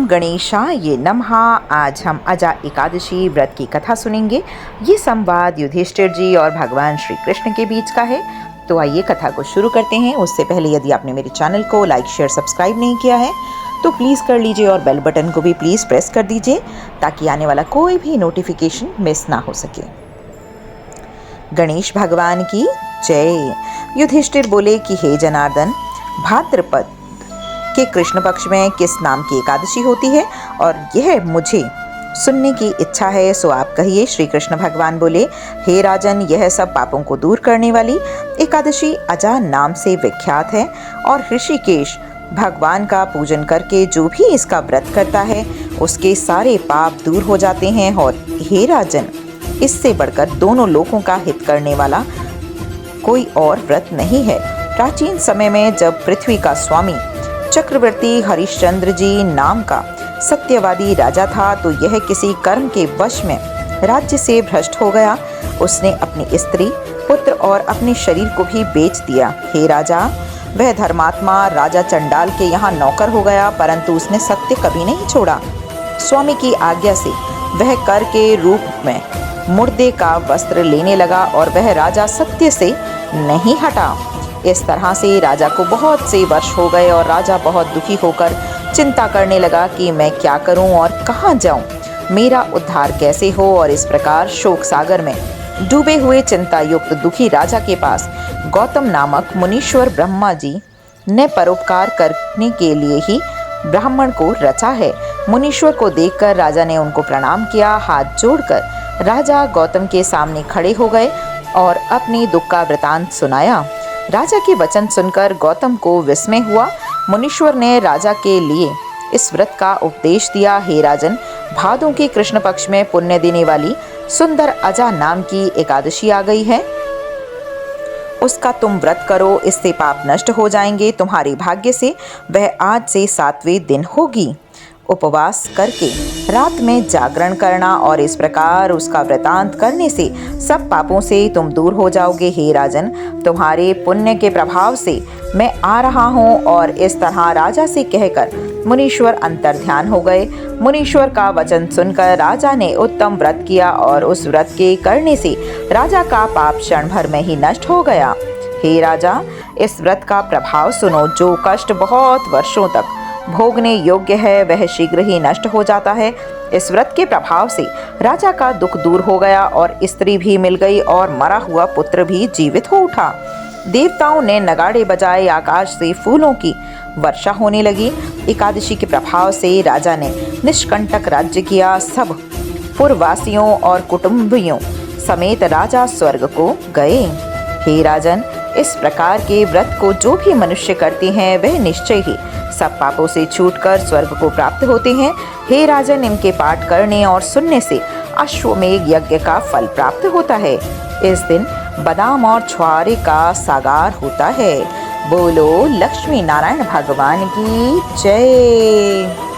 गणेशाय नमः। आज हम अजा एकादशी व्रत की कथा सुनेंगे। ये संवाद युधिष्ठिर जी और भगवान श्री कृष्ण के बीच का है। तो आइए कथा को शुरू करते हैं। उससे पहले यदि आपने मेरे चैनल को लाइक शेयर सब्सक्राइब नहीं किया है तो प्लीज़ कर लीजिए और बेल बटन को भी प्लीज़ प्रेस कर दीजिए ताकि आने वाला कोई भी नोटिफिकेशन मिस ना हो सके। गणेश भगवान की जय। युधिष्ठिर बोले कि हे जनार्दन, भाद्रपद के कृष्ण पक्ष में किस नाम की एकादशी होती है और यह मुझे सुनने की इच्छा है, सो आप कहिए। श्री कृष्ण भगवान बोले, हे राजन, यह सब पापों को दूर करने वाली एकादशी अजा नाम से विख्यात है और ऋषिकेश भगवान का पूजन करके जो भी इसका व्रत करता है उसके सारे पाप दूर हो जाते हैं। और हे राजन, इससे बढ़कर दोनों लोगों का हित करने वाला कोई और व्रत नहीं है। प्राचीन समय में जब पृथ्वी का स्वामी चक्रवर्ती हरिश्चंद्र जी नाम का सत्यवादी राजा था तो यह किसी कर्म के वश में राज्य से भ्रष्ट हो गया। उसने अपनी स्त्री, पुत्र और अपने शरीर को भी बेच दिया। हे राजा, वह धर्मात्मा राजा चंडाल के यहाँ नौकर हो गया, परंतु उसने सत्य कभी नहीं छोड़ा। स्वामी की आज्ञा से वह कर के रूप में मुर्दे का वस्त्र लेने लगा और वह राजा सत्य से नहीं हटा। इस तरह से राजा को बहुत से वर्ष हो गए और राजा बहुत दुखी होकर चिंता करने लगा कि मैं क्या करूं और कहां जाऊं, मेरा उद्धार कैसे हो। और इस प्रकार शोक सागर में डूबे हुए चिंता युक्त दुखी राजा के पास गौतम नामक मुनीश्वर ब्रह्मा जी ने परोपकार करने के लिए ही ब्राह्मण को रचा है। मुनीश्वर को देखकर राजा ने उनको प्रणाम किया। हाथ जोड़कर राजा गौतम के सामने खड़े हो गए और अपने दुख का वृतांत सुनाया। राजा के वचन सुनकर गौतम को विस्मय हुआ। मुनीश्वर ने राजा के लिए इस व्रत का उपदेश दिया। हे राजन, भादों के कृष्ण पक्ष में पुण्य देने वाली सुंदर अजा नाम की एकादशी आ गई है, उसका तुम व्रत करो, इससे पाप नष्ट हो जाएंगे। तुम्हारे भाग्य से वह आज से 7वें दिन होगी। उपवास करके रात में जागरण करना और इस प्रकार उसका वृतांत करने से सब पापों से तुम दूर हो जाओगे। हे राजन, तुम्हारे पुण्य के प्रभाव से मैं आ रहा हूँ। और इस तरह राजा से कहकर मुनीश्वर अंतर्ध्यान हो गए। मुनीश्वर का वचन सुनकर राजा ने उत्तम व्रत किया और उस व्रत के करने से राजा का पाप क्षण भर में ही नष्ट हो गया। हे राजा, इस व्रत का प्रभाव सुनो। जो कष्ट बहुत वर्षों तक भोगने योग्य है वह शीघ्र ही नष्ट हो जाता है। इस व्रत के प्रभाव से राजा का दुख दूर हो गया और स्त्री भी मिल गई और मरा हुआ पुत्र भी जीवित हो उठा। देवताओं ने नगाड़े बजाए, आकाश से फूलों की वर्षा होने लगी। एकादशी के प्रभाव से राजा ने निष्कंटक राज्य किया। सब पुरवासियों और कुटुंबियों समेत राजा स्वर्ग को गए। हे राजन, इस प्रकार के व्रत को जो भी मनुष्य करते हैं वह निश्चय ही सब पापों से छूटकर स्वर्ग को प्राप्त होते हैं। हे राजन, इनके पाठ करने और सुनने से अश्वमेध यज्ञ का फल प्राप्त होता है। इस दिन बादाम और छुआरे का सागार होता है। बोलो लक्ष्मी नारायण भगवान की जय।